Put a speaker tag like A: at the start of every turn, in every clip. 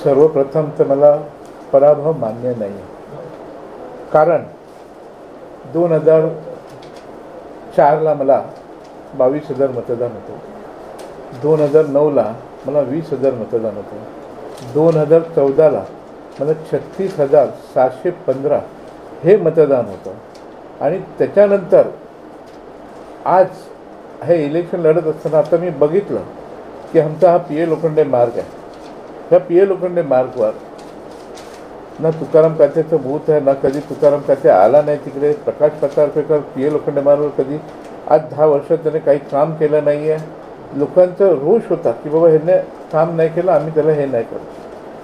A: सर्वप्रथम तर मला पराभव मान्य नाही आहे. कारण 2004ला मला 22,000 मतदान होतं, 2009ला मला 20,000 मतदान होतं, 2014ला मला 36,715 हे मतदान होतं. आणि त्याच्यानंतर आज हे इलेक्शन लढत असताना आता मी बघितलं की आमचा हा पी ए लोखंडे मार्ग आहे. ह्या पी ए लोखंडे मार्गवर ना तुकाराम कात्याचं बूथ आहे, ना कधी तुकाराम काते आला नाही तिकडे. प्रकाश पत्रार्पणकर पी ए लोखंडे मार्गवर कधी आज 10 वर्षात त्याने काही काम केलं नाही आहे. लोकांचा रोष होता की बाबा ह्याने काम नाही केलं, आम्ही त्याला हे नाही करतो.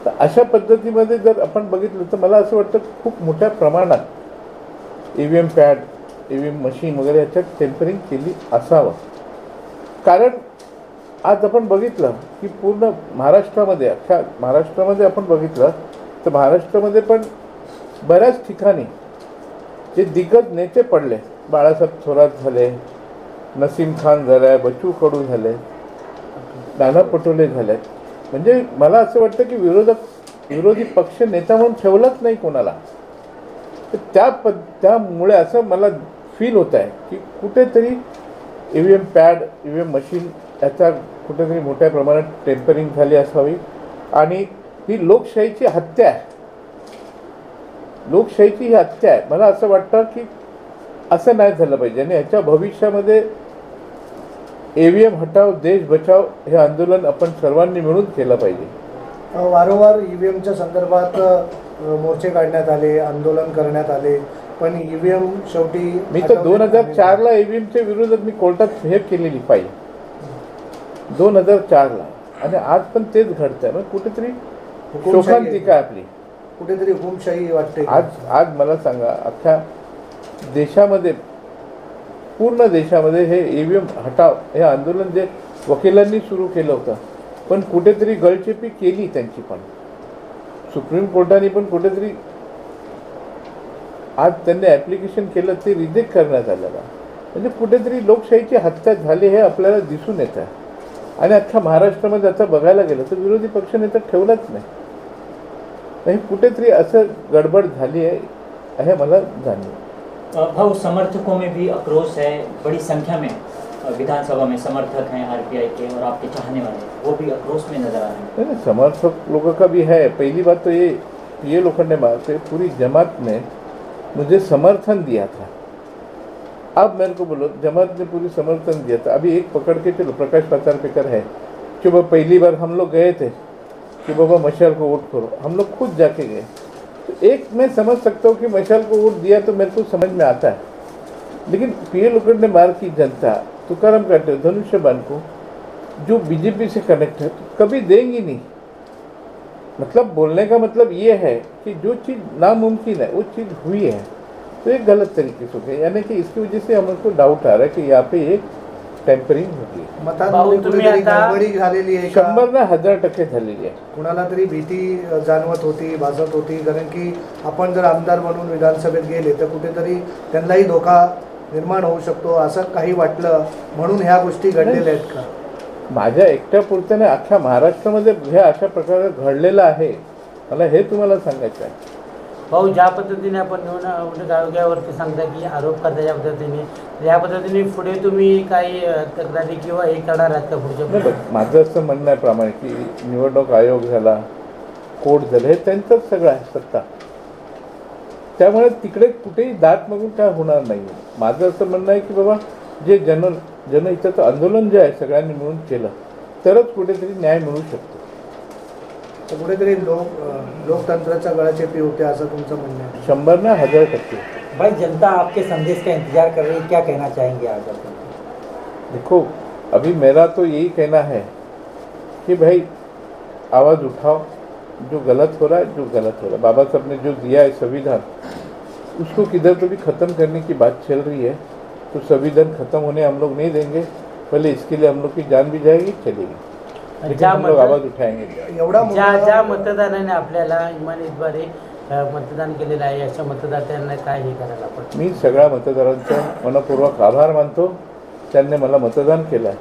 A: तर अशा पद्धतीमध्ये जर आपण बघितलं तर मला असं वाटतं खूप मोठ्या प्रमाणात EVM पॅड, EVM मशीन वगैरे ह्याच्यात टेम्परिंग केली असावं. कारण आज आपण बघितलं की पूर्ण महाराष्ट्रामध्ये, अख्ख्या महाराष्ट्रामध्ये आपण बघितलं तर महाराष्ट्रामध्ये पण बऱ्याच ठिकाणी जे दिग्गज नेते पडले, बाळासाहेब थोरात झाले, नसीम खान झाले, बच्चू कडू झाले, नाना पटोले झाले. म्हणजे मला असं वाटतं की विरोधी पक्ष नेता म्हणून ठेवलंच नाही कोणाला. तर त्यामुळे असं मला फील होत आहे की कुठेतरी EVM पॅड, EVM मशीन याचा कुठेतरी मोठ्या प्रमाणात टेम्परिंग झाली असावी. आणि ही लोकशाहीची हत्या आहे, लोकशाहीची ही हत्या आहे. मला असं वाटतं की असं नाही झालं पाहिजे. आणि ह्याच्या भविष्यामध्ये EVM हटाव देश बचाव हे आंदोलन आपण सर्वांनी मिळून केलं पाहिजे.
B: वारंवार EVMच्या संदर्भात मोर्चे काढण्यात आले, आंदोलन करण्यात आले, पण EVM शेवटी
A: मी तर 2004ला EVMच्या विरोधात मी कोर्टात हे केलेली फाईल 2004ला. आणि आज पण तेच घडतंय. मग कुठेतरी शोकांतिका आपली,
B: कुठेतरी हुकुमशाही वाटते.
A: आज मला सांगा, अख्ख्या देशामध्ये, पूर्ण देशामध्ये हे EVM हटाव हे आंदोलन जे वकिलांनी सुरू केलं होतं, पण कुठेतरी गळचेपी केली त्यांची. पण सुप्रीम कोर्टाने पण कुठेतरी आज त्यांनी ॲप्लिकेशन केलं, ते रिजेक्ट करण्यात आलेलं. म्हणजे कुठेतरी लोकशाहीची हत्या झाली हे आपल्याला दिसून येत आहे. आणि अख्ख्या महाराष्ट्रामध्ये आता बघायला गेलं तर विरोधी पक्षनेता ठेवलाच नाही. कुठेतरी असं गडबड झाली आहे हे मला जाणीव.
C: भाऊ, समर्थकों में भी आक्रोश है, बड़ी संख्या में विधानसभा में समर्थक हैं RPI के और आपके चाहने वाले, वो भी आक्रोश में नजर आ रहे हैं.
A: समर्थक लोगों का भी है. पहली बात तो ये लोखंडे मार्ग पे पूरी जमात ने मुझे समर्थन दिया था. अब मेरे को बोलो, जमात ने पूरी समर्थन दिया था. अभी एक पकड़ के चलो, प्रकाश पत्रार्पणकर है कि वो पहली बार हम लोग गए थे कि बाबा मशाल को वोट करो, हम लोग खुद जाके गए. तो एक मैं समझ सकता हूँ कि मशाल को वोट दिया तो मेरे को समझ में आता है. लेकिन पी लोखंडे मार्ग की जनता तुकाराम काटे, धनुष्यबान को जो बीजेपी से कनेक्ट है, तो कभी देंगी नहीं. मतलब बोलने का मतलब ये है कि जो चीज़ नामुमकिन है वो चीज़ हुई है, तो एक गलत तरीके से हो गई. यानी कि इसकी वजह से हमको डाउट आ रहा है कि यहाँ पे एक टेम्परिंग होती. 100 ना 1000% झालेली आहे.
B: कुणाला तरी भीती जाणवत होती, भासत होती, कारण की आपण जर आमदार म्हणून विधानसभेत गेले तर कुठेतरी त्यांनाही धोका निर्माण होऊ शकतो, असं काही वाटलं म्हणून ह्या गोष्टी घडलेल्या आहेत का?
A: माझ्या एकट्यापुरत्याने अख्ख्या महाराष्ट्रामध्ये हे अशा प्रकारे घडलेलं आहे, मला हे तुम्हाला सांगायचं आहे.
D: भाऊ, ज्या पद्धतीने आपण निवडणूक आयोगावरती सांगता की आरोप करता, ज्या पद्धतीने या पद्धतीने पुढे तुम्ही काही तक्रारी किंवा हे करणार आहात का पुढच्या?
A: माझं असं म्हणणं आहे प्रामाणिक की निवडणूक आयोग झाला, कोर्ट झालं, हे त्यांचंच सगळं आहे सत्ता. त्यामुळे तिकडे कुठेही दाट मागून काय होणार नाही. माझं असं म्हणणं आहे की बाबा जे जनहिताचं आंदोलन जे आहे सगळ्यांनी मिळून केलं तरच कुठेतरी न्याय मिळू शकतो.
B: तर कुठेतरी लोकतंत्राच्या गळचेपी होते असं तुमचं म्हणणं आहे?
A: 100 ना 1000%.
E: भाई, जनता आपके संदेश का इंतजार कर रही है, क्या कहना चाहेंगे आज आप?
A: देखो, अभी मेरा तो यही कहना है कि भाई आवाज़ उठाओ, जो गलत हो रहा है, जो गलत हो रहा है. बाबा साहब ने जो दिया है संविधान, उसको किधर तो भी ख़त्म करने की बात चल रही है. तो संविधान ख़त्म होने हम लोग नहीं देंगे. पहले इसके लिए हम लोग की जान भी जाएगी, चलेगी, लेकिन हम लोग आवाज़ उठाएंगे.
D: ज्या मतदाराने आपल्याला इमानीद्वारे मतदान केलेलं आहे, अशा मतदारांना काय हे करायला आपण?
A: मी सगळ्या मतदारांचा मनपूर्वक आभार मानतो, त्यांनी मला मतदान केलं आहे.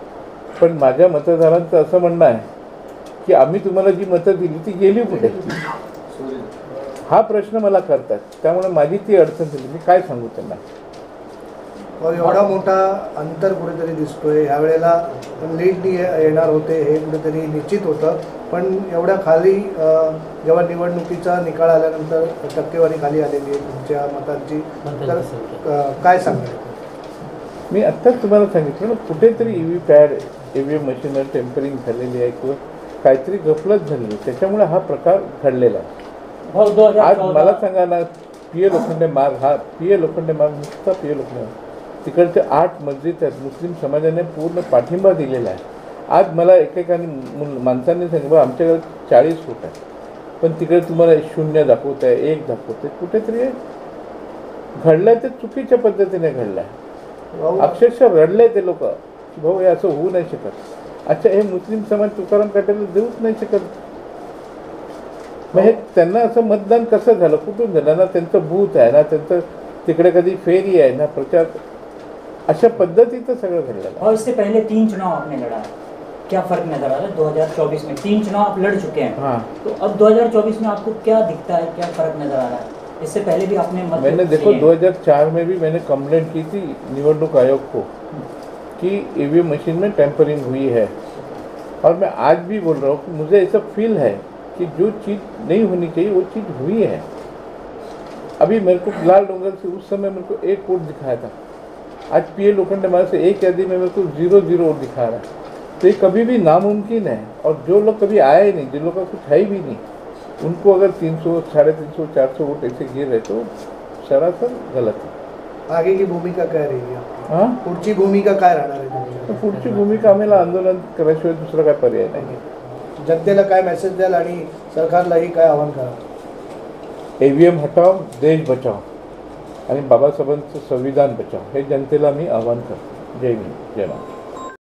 A: पण माझ्या मतदारांचं असं म्हणणं आहे की आम्ही तुम्हाला जी मतं दिली ती गेली कुठे, हा प्रश्न मला करतात. त्यामुळे माझी ती अडचण झाली. मी काय सांगू त्यांना.
B: एवढा मोठा अंतर कुठेतरी दिसतोय. ह्यावेळेला लीड येणार होते हे कुठेतरी निश्चित होतं, पण एवढ्या खाली जेव्हा निवडणुकीचा निकाल आल्यानंतर टक्केवारी खाली आलेली आहे तुमच्या मतांची, तर काय सांगणार?
A: मी आत्ताच तुम्हाला सांगितलं ना, कुठेतरी EVPAT EVM मशीनवर टेम्परिंग झालेली आहे किंवा काहीतरी गफलत झालेली आहे, त्याच्यामुळे हा प्रकार घडलेला आहे.
C: भाऊ, 2014
A: आज मला सांगा ना, PA लोखंडे मार्ग, हा PA लोखंडे मार्ग नुसता PA लोखंडे मार्ग, तिकडचे 8 मस्जिद आहेत, मुस्लिम समाजाने पूर्ण पाठिंबा दिलेला आहे. आज मला एकेकाने माणसांनी सांगितलं आमच्याकडे 40 फूट आहे, पण तिकडे तुम्हाला 0 दाखवत आहे, 1 दाखवत आहे. कुठेतरी घडलं आहे ते चुकीच्या पद्धतीने घडलं आहे. अक्षरशः रडले ते लोक की भाऊ हे असं होऊ नाही शकत. अच्छा, हे मुस्लिम समाज तुकाराम काटेला देऊच नाही शकत. मग हे त्यांना असं मतदान कसं झालं, कुठून झालं? ना त्यांचं बूथ आहे, ना त्यांचं तिकडे कधी फेरी आहे, ना प्रचार. अशा पद्धतीचं सगळं घडलेलं आहे.
C: और इससे पहले 3 चुनाव आपने लड़ा, क्या फर्क नजर आ रहा है? 2024 में 3 चुनाव आप लड़ चुके हैं,
A: हाँ,
C: तो अब 2024 में आपको क्या दिखता है, क्या फर्क नजर आ रहा है? इससे पहले भी आपने
A: मैंने देखो 2004 में भी मैंने कंप्लेंट की थी निवडणूक आयोग को कि EVM मशीन में टेम्परिंग हुई है, और मैं आज भी बोल रहा हूँ कि मुझे ऐसा फील है कि जो चीज़ नहीं होनी चाहिए वो चीज़ हुई है. अभी मेरे को लाल डोंगर से उस समय मेरे को 1 वोट दिखाया था, आज PA लोखंडे मार्ग से एक यादी में मेरे को 0 वोट दिखा रहा है. तो ये कभी भी नामुमकिन है. और जो लोग कभी आए नहीं, जिन लोगों का कुछ है ही भी नहीं, उनको अगर 300, 350, 400 वोट ऐसे गिर रहे तो सरासर गलत है.
B: आगे की भूमिका काय राहील?
A: हां,
B: पुढची भूमिका काय राहणार आहे तुमची?
A: तर पुढची भूमिका आम्हाला आंदोलन कराशिवाय दुसरा काय पर्याय नाही.
B: जनतेला काय मेसेज द्याल आणि सरकारलाही काय आवाहन कराल?
A: EVM हटाओ, देश बचाओ आणि बाबासाहेबांचं संविधान बचाओ, हे जनतेला मी आवाहन करतो. जय हिंद, जय महाराष्ट्र.